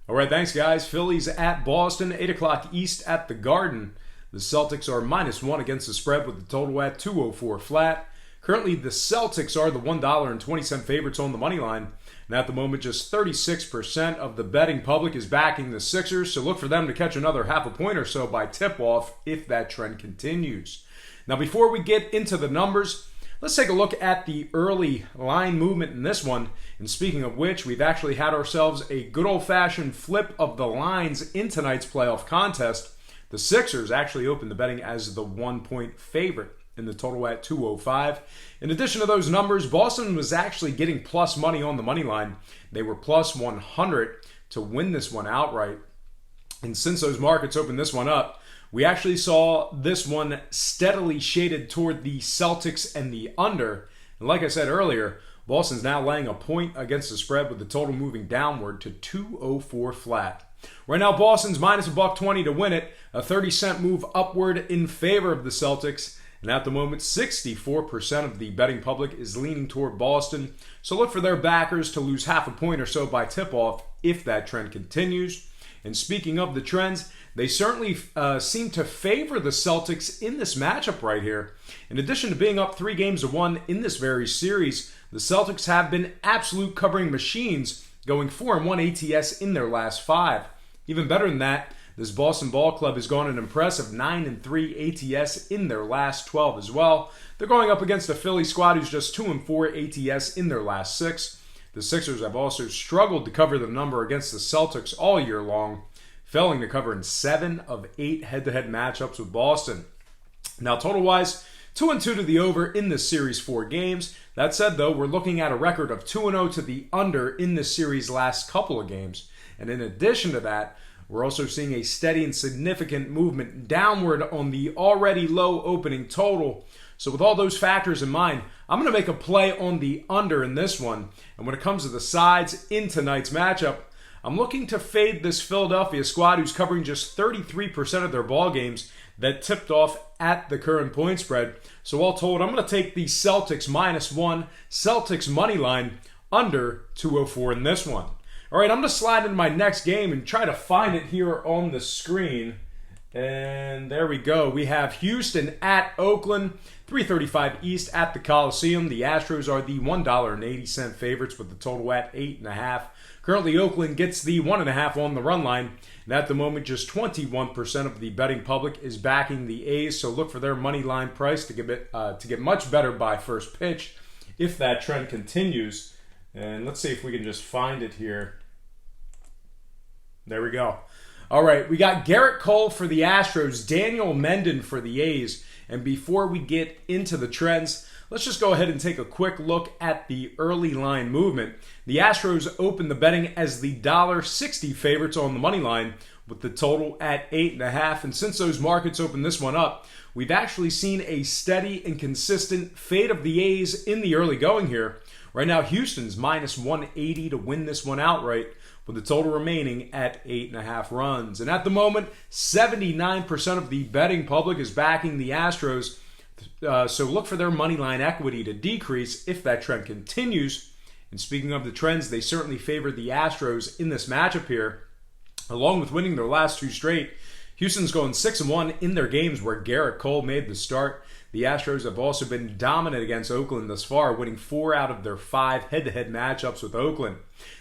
All right, thanks, guys. Phillies at Boston, 8 o'clock East at the Garden. The Celtics are -1 against the spread with the total at 204 flat. Currently, the Celtics are the $1.20 favorites on the money line. And at the moment, just 36% of the betting public is backing the Sixers, so look for them to catch another half a point or so by tip-off if that trend continues. Now, before we get into the numbers, let's take a look at the early line movement in this one. And speaking of which, we've actually had ourselves a good old-fashioned flip of the lines in tonight's playoff contest. The Sixers actually opened the betting as the 1-point favorite in the total at 205. In addition to those numbers, Boston was actually getting plus money on the money line. They were plus 100 to win this one outright. And since those markets opened this one up, we actually saw this one steadily shaded toward the Celtics and the under. And like I said earlier, Boston's now laying a point against the spread with the total moving downward to 204 flat. Right now, Boston's minus $1.20 to win it, a 30-cent move upward in favor of the Celtics. And at the moment, 64% of the betting public is leaning toward Boston. So look for their backers to lose half a point or so by tip-off if that trend continues. And speaking of the trends, they certainly seem to favor the Celtics in this matchup right here. In addition to being up 3-1 in this very series, the Celtics have been absolute covering machines, going 4-1 ATS in their last 5. Even better than that, this Boston Ball Club has gone an impressive 9-3 ATS in their last 12 as well. They're going up against a Philly squad who's just 2-4 ATS in their last 6. The Sixers have also struggled to cover the number against the Celtics all year long, failing to cover in 7 of 8 head-to-head matchups with Boston. Now, total-wise, 2-2 to the over in this series 4 games. That said, though, we're looking at a record of 2-0 to the under in this series' last couple of games. And in addition to that, we're also seeing a steady and significant movement downward on the already low opening total. So with all those factors in mind, I'm going to make a play on the under in this one. And when it comes to the sides in tonight's matchup, I'm looking to fade this Philadelphia squad who's covering just 33% of their ball games that tipped off at the current point spread. So all told, I'm going to take the Celtics -1, Celtics money line under 204 in this one. All right, I'm going to slide into my next game and try to find it here on the screen. And there we go. We have Houston at Oakland, 3:35 East at the Coliseum. The Astros are the $1.80 favorites with the total at 8.5. Currently, Oakland gets the 1.5 on the run line. And at the moment, just 21% of the betting public is backing the A's. So look for their money line price to get much better by first pitch if that trend continues. And let's see if we can just find it here. There we go. All right, we got Garrett Cole for the Astros, Daniel Menden for the A's. And before we get into the trends, let's just go ahead and take a quick look at the early line movement. The Astros opened the betting as the $1.60 favorites on the money line with the total at 8.5. And since those markets opened this one up, we've actually seen a steady and consistent fade of the A's in the early going here. Right now, Houston's -180 to win this one outright, with the total remaining at 8.5 runs. And at the moment, 79% of the betting public is backing the Astros. So look for their money line equity to decrease if that trend continues. And speaking of the trends, they certainly favor the Astros in this matchup here. Along with winning their last 2 straight, Houston's going 6-1 in their games where Garrett Cole made the start. The Astros have also been dominant against Oakland thus far, winning 4 out of their 5 head-to-head matchups with Oakland.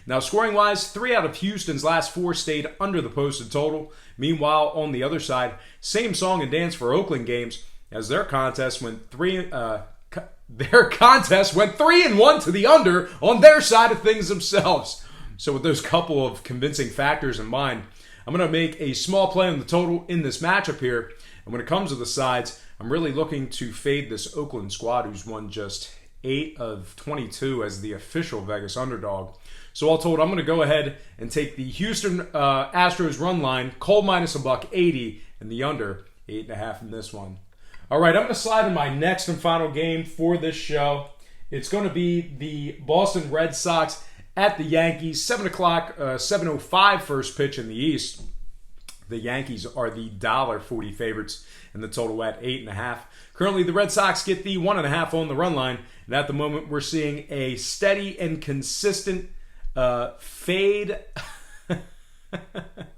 Now, scoring-wise, 3 out of Houston's last 4 stayed under the posted total. Meanwhile, on the other side, same song and dance for Oakland games, as their contest went 3-1 to the under on their side of things themselves. So with those couple of convincing factors in mind, I'm going to make a small play on the total in this matchup here. And when it comes to the sides, I'm really looking to fade this Oakland squad who's won just 8 of 22 as the official Vegas underdog. So all told, I'm going to go ahead and take the Houston Astros run line, Cole -$1.80, and the under 8.5 in this one. All right, I'm going to slide in my next and final game for this show. It's going to be the Boston Red Sox at the Yankees, 7:05 first pitch in the East. The Yankees are the $1.40 favorites, and the total at 8.5. Currently, the Red Sox get the 1.5 on the run line, and at the moment, we're seeing a steady and consistent fade.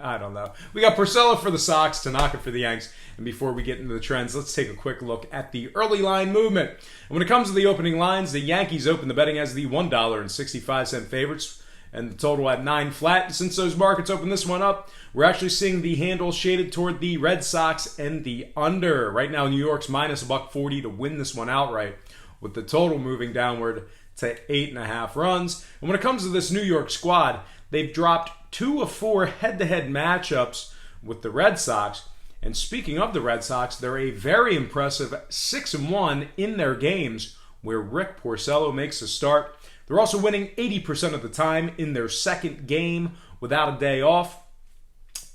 I don't know. We got Porcello for the Sox, Tanaka for the Yanks. And before we get into the trends, let's take a quick look at the early line movement. And when it comes to the opening lines, the Yankees open the betting as the $1.65 favorites, and the total at 9 flat. And since those markets opened this one up, we're actually seeing the handle shaded toward the Red Sox and the under. Right now, New York's minus $1.40 to win this one outright, with the total moving downward to 8.5 runs. And when it comes to this New York squad, they've dropped 2 of 4 head-to-head matchups with the Red Sox. And speaking of the Red Sox, they're a very impressive 6-1 in their games where Rick Porcello makes a start. They're also winning 80% of the time in their second game without a day off.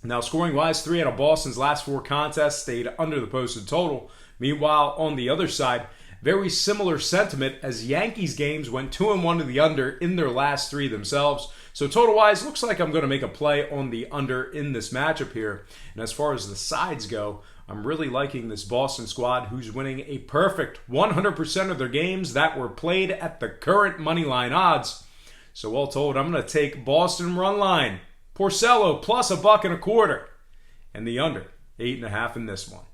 Now, scoring-wise, 3 out of Boston's last 4 contests stayed under the posted total. Meanwhile, on the other side, very similar sentiment as Yankees games went 2-1 to the under in their last 3 themselves. So total-wise, looks like I'm going to make a play on the under in this matchup here. And as far as the sides go, I'm really liking this Boston squad, who's winning a perfect 100% of their games that were played at the current moneyline odds. So all told, I'm going to take Boston run line, Porcello plus $1.25, and the under 8.5 in this one.